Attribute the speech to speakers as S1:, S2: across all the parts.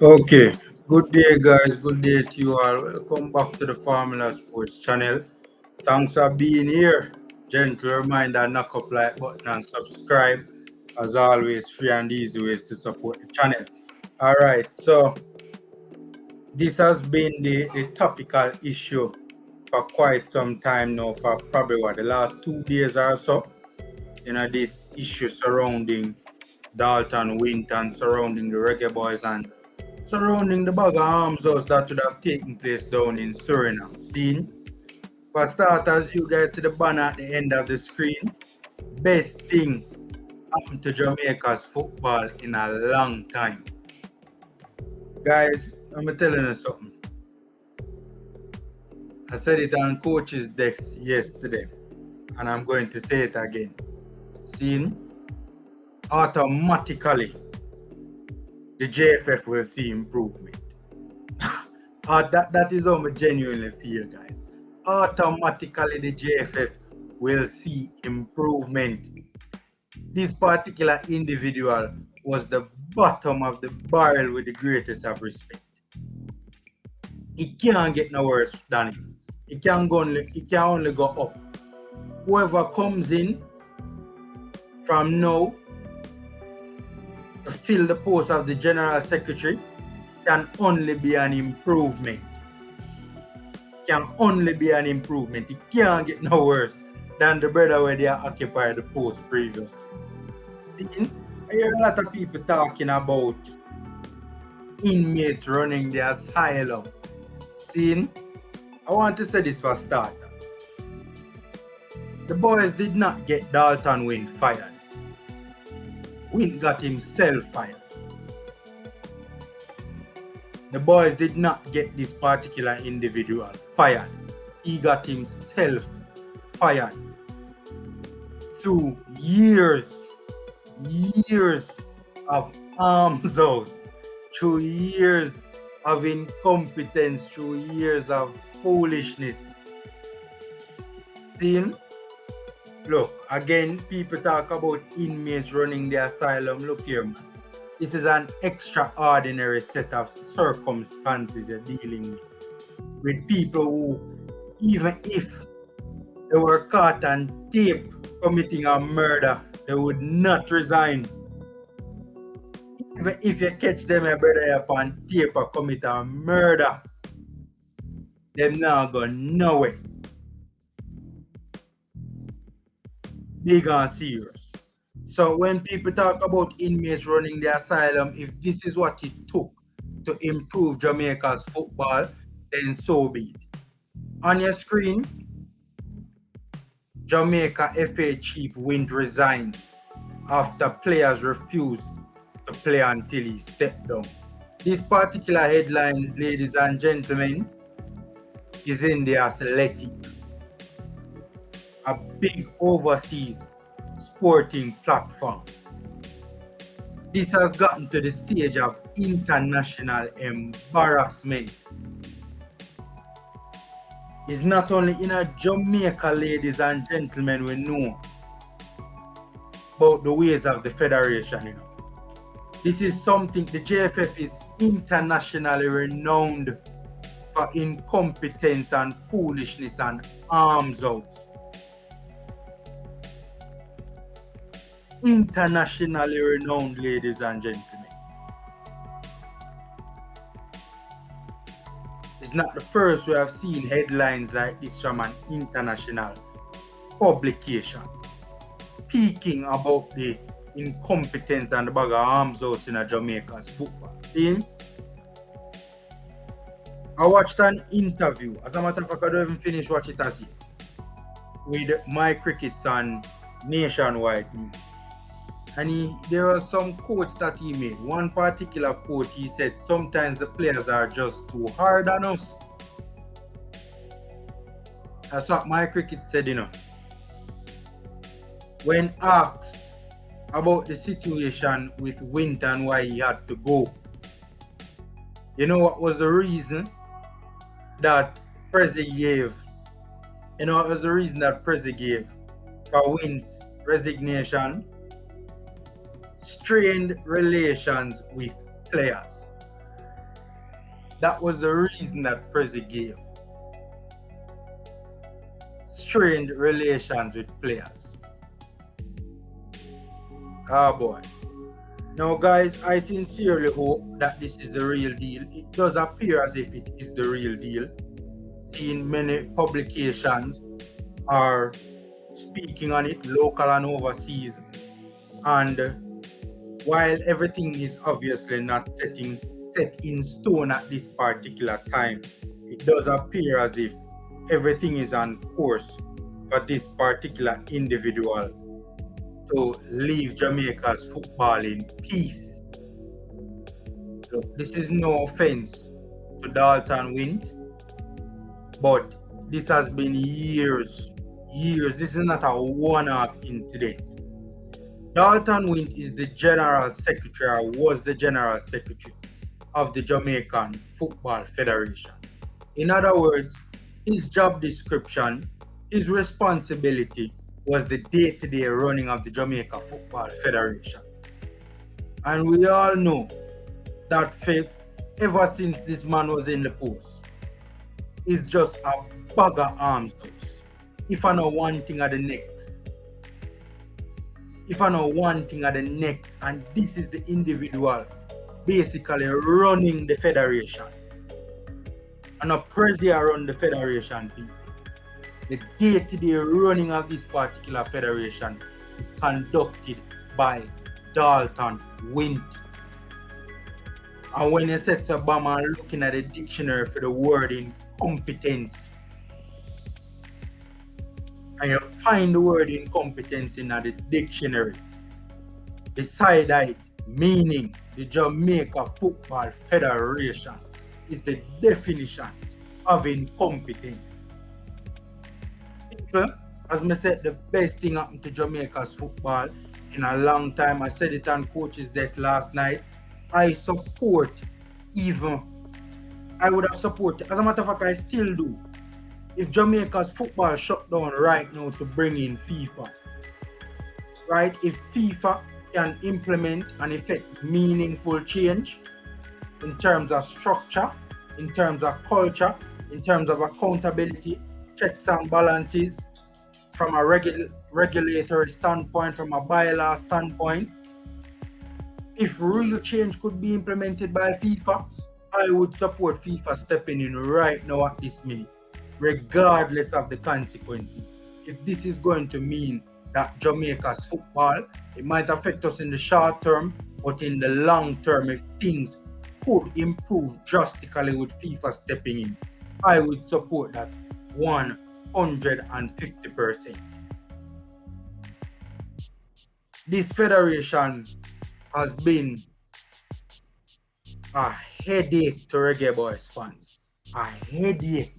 S1: Okay, good day, guys. Good day to you all. Welcome back to the Formula Sports channel. Thanks for being here. Gentle reminder knock up like button and subscribe. As always, free and easy ways to support the channel. All right, so this has been the topical issue for quite some time now, for probably the last 2 days or so. This issue surrounding Dalton Wint and surrounding the Reggae Boys and surrounding the bag of arms house that would have taken place down in Suriname. Seen? For starters, you guys see the banner at the end of the screen. Best thing happened to Jamaica's football in a long time. Guys, I'm telling you something. I said it on coach's desk yesterday, and I'm going to say it again. Seen? Automatically, the JFF will see improvement. That is how I genuinely feel, guys. Automatically, the JFF will see improvement. This particular individual was the bottom of the barrel with the greatest of respect. It can't get no worse than it. It can only go up. Whoever comes in from now to fill the post of the General Secretary can only be an improvement. Can only be an improvement. It can't get no worse than the brother where they occupied the post previously. See, I hear a lot of people talking about inmates running the asylum. See, I want to say this for starters. The boys did not get Dalton Wint fired. Wint got himself fired. The boys did not get this particular individual fired. He got himself fired. Through years of arms house, through years of incompetence, through years of foolishness. See? Look, again, people talk about inmates running the asylum. Look here, man. This is an extraordinary set of circumstances you're dealing with people who, even if they were caught on tape committing a murder, they would not resign. Even if you catch them, brother, up on tape or commit a murder, they're not going nowhere. Big and serious. So when people talk about inmates running the asylum, if this is what it took to improve Jamaica's football, then so be it. On your screen, Jamaica FA Chief Wint resigns after players refuse to play until he stepped down. This particular headline, ladies and gentlemen, is in the Athletic, a big overseas sporting platform. This has gotten to the stage of international embarrassment. It's not only in Jamaica, ladies and gentlemen, we know about the ways of the federation. This is something, the JFF is internationally renowned for incompetence and foolishness and arms outs. Internationally renowned, ladies and gentlemen. It's not the first we have seen headlines like this from an international publication speaking about the incompetence and the bag of arms out in Jamaica's football. See? I watched an interview, as a matter of fact, I don't even finish watching it as yet, with My Crickets on Nationwide News. And there are some quotes that he made. One particular quote, he said, sometimes the players are just too hard on us. That's what My Cricket said, When asked about the situation with Wint and why he had to go, you know what was the reason that Prezi gave? You know what was the reason that Prezi gave for Wint's resignation? Strained relations with players. That was the reason that Prezi gave. Strained relations with players. Ah boy. Now guys, I sincerely hope that this is the real deal. It does appear as if it is the real deal. Seeing many publications are speaking on it, local and overseas. And while everything is obviously not set in stone at this particular time, it does appear as if everything is on course for this particular individual to leave Jamaica's football in peace. Look, this is no offense to Dalton Wint, but this has been years. This is not a one-off incident. Dalton Wint is the General Secretary, or was the General Secretary of the Jamaican Football Federation. In other words, his job description, his responsibility was the day-to-day running of the Jamaica Football Federation. And we all know that ever since this man was in the post, is just a bag of arms race. If I know one thing at the next. And this is the individual basically running the federation. And a president run the federation, people. The day-to-day running of this particular federation is conducted by Dalton Wint. And when you set a bomb and looking at the dictionary for the word incompetence, and you find the word incompetence in the dictionary, beside that, meaning the Jamaica Football Federation is the definition of incompetence. People, as I said, the best thing happened to Jamaica's football in a long time. I said it on Coach's Desk last night. I would have supported, as a matter of fact, I still do. If Jamaica's football shut down right now to bring in FIFA, right? If FIFA can implement and effect meaningful change in terms of structure, in terms of culture, in terms of accountability, checks and balances, from a regulatory standpoint, from a bylaw standpoint, if real change could be implemented by FIFA, I would support FIFA stepping in right now at this minute, regardless of the consequences. If this is going to mean that Jamaica's football, it might affect us in the short term, but in the long term, if things could improve drastically with FIFA stepping in, I would support that 150%. This federation has been a headache to Reggae Boyz fans. A headache.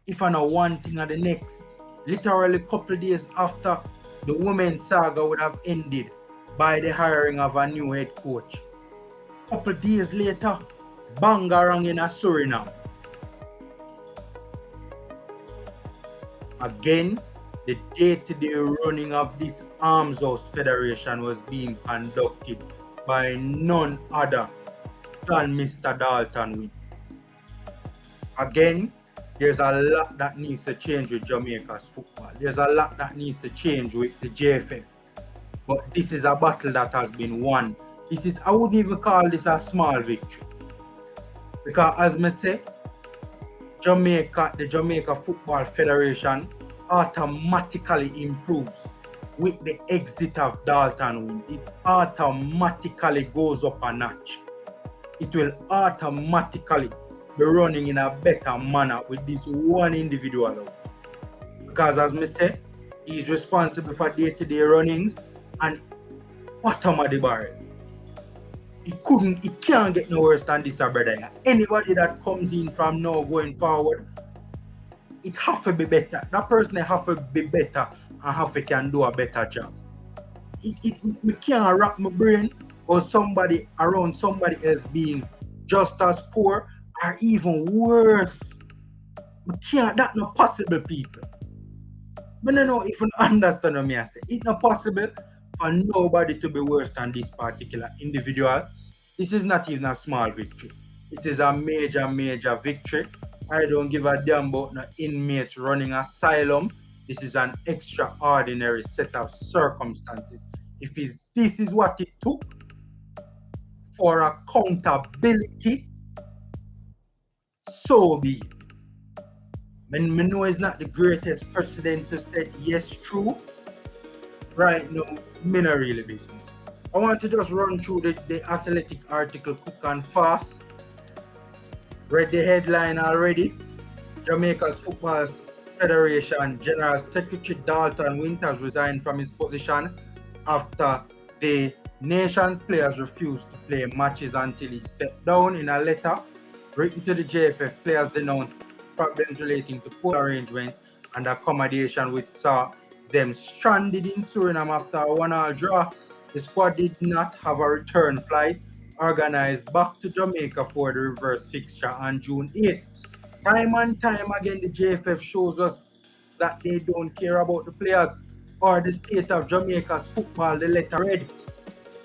S1: If I know one thing or the next, literally a couple of days after the women's saga would have ended by the hiring of a new head coach. Couple of days later, bangarang in Suriname. Again, the day-to-day running of this Arms House Federation was being conducted by none other than Mr. Dalton Wint. Again, there's a lot that needs to change with Jamaica's football. There's a lot that needs to change with the JFF. But this is a battle that has been won. I wouldn't even call this a small victory. Because as I say, the Jamaica Football Federation automatically improves with the exit of Dalton Wint. It automatically goes up a notch. It will automatically be running in a better manner with this one individual. Because as I say, he's responsible for day-to-day runnings and bottom of the barrel. It can't get no worse than this, brother. Anybody that comes in from now going forward, it have to be better. That person have to be better and have to can do a better job. Me can't wrap my brain or somebody around somebody else being just as poor or even worse. Me can't, that's not possible, people. But I don't even understand what I say. It's not possible for nobody to be worse than this particular individual. This is not even a small victory. It is a major victory. I don't give a damn about no inmates running asylum. This is an extraordinary set of circumstances. If this is what it took for accountability, so be it. I know it's not the greatest president to say yes true. Right now, me not really business. I want to just run through the athletic article quick and fast. Read the headline already. Jamaica's Football Federation General Secretary Dalton Wint has resigned from his position after the nation's players refused to play matches until he stepped down. In a letter written to the JFF, players denounced problems relating to pool arrangements and accommodation, which saw them stranded in Suriname after a 1-1 draw. The squad did not have a return flight organized back to Jamaica for the reverse fixture on June 8th. Time and time again, the JFF shows us that they don't care about the players or the state of Jamaica's football. The letter read,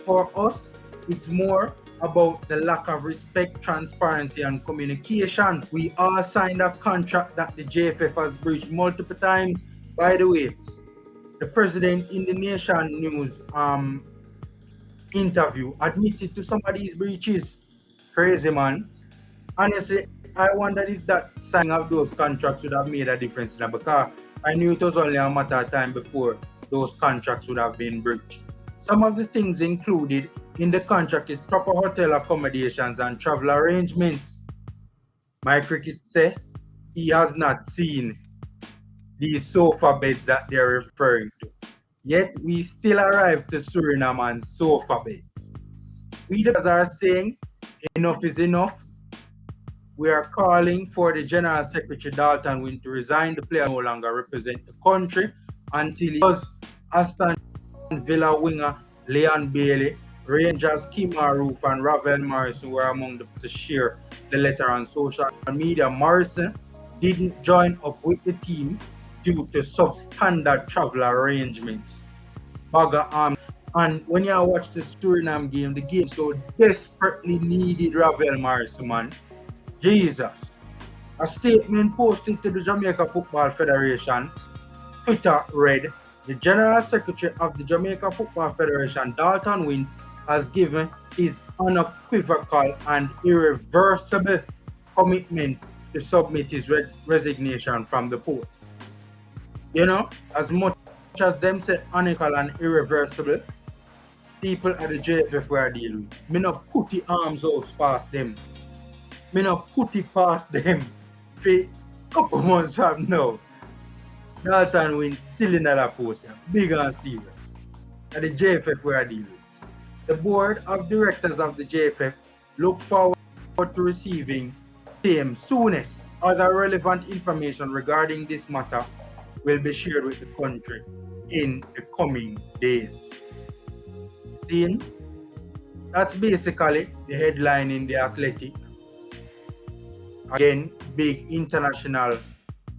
S1: for us, it's more about the lack of respect, transparency, and communication. We all signed a contract that the JFF has breached multiple times. By the way, the president in the Nation News interview admitted to some of these breaches. Crazy, man. Honestly, I wondered if that signing of those contracts would have made a difference now, because I knew it was only a matter of time before those contracts would have been breached. Some of the things included in the contract is proper hotel accommodations and travel arrangements. My cricket say he has not seen these sofa beds that they're referring to. Yet we still arrive to Suriname on sofa beds. We the players are saying enough is enough. We are calling for the General Secretary Dalton Wint to resign. The player no longer represent the country until he does. Aston Villa winger Leon Bailey, Rangers Kemar Roof, and Ravel Morrison were among the to share the letter on social media. Morrison didn't join up with the team due to substandard travel arrangements. And when you watch the Suriname game, the game so desperately needed Ravel Morrison, man. Jesus. A statement posted to the Jamaica Football Federation Twitter read, the General Secretary of the Jamaica Football Federation, Dalton Wint, has given his unequivocal and irreversible commitment to submit his resignation from the post. You know, as much as them say unequivocal and irreversible, people at the JFF were dealing with. Me not put the arms out past them. Me not put it past them for a couple months from now. Dalton Wint still in that post, big and serious. At the JFF we are dealing with. The board of directors of the JFF look forward to receiving same soonest. Other relevant information regarding this matter will be shared with the country in the coming days. Then, that's basically the headline in the Athletic. Again, big international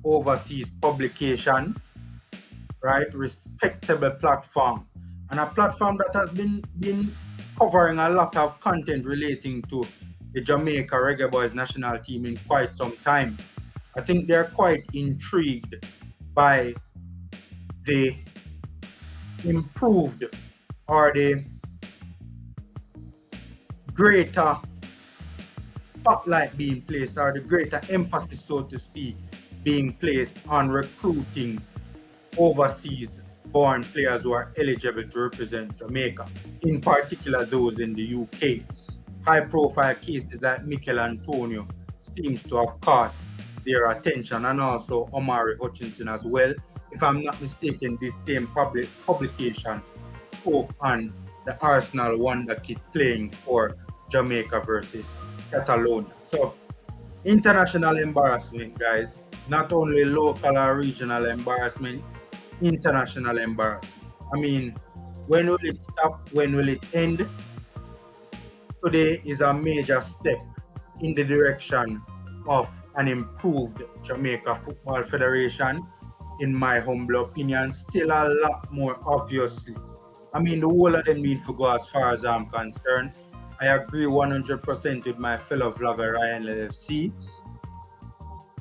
S1: overseas publication, right? Respectable platform, and a platform that has been covering a lot of content relating to the Jamaica Reggae Boyz national team in quite some time. I think they're quite intrigued by the improved or the greater spotlight being placed, or the greater emphasis, so to speak, being placed on recruiting overseas born players who are eligible to represent Jamaica, in particular those in the UK. High profile cases like Mikel Antonio seems to have caught their attention, and also Omari Hutchinson as well. If I'm not mistaken, this same publication spoke on the Arsenal wonder kid playing for Jamaica versus Catalonia. So, international embarrassment, guys. Not only local or regional embarrassment, international embarrassment. I mean, when will it stop? When will it end? Today is a major step in the direction of an improved Jamaica Football Federation, in my humble opinion. Still a lot more, obviously. I mean, the whole of them need to go as far as I'm concerned. I agree 100% with my fellow vlogger Ryan LFC.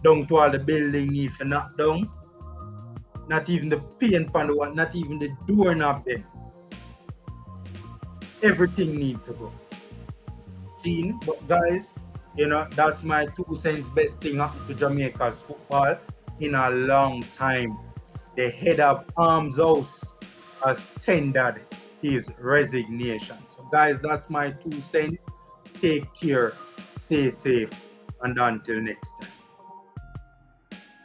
S1: Down to all the building need to knock down. Not even the paint pan the wall, not even the doorknob there. Everything needs to go. Seen, but guys, that's my 2 cents best thing happened to Jamaica's football in a long time. The head of Arms House has tendered his resignation. So guys, that's my 2 cents. Take care, stay safe, and until next time.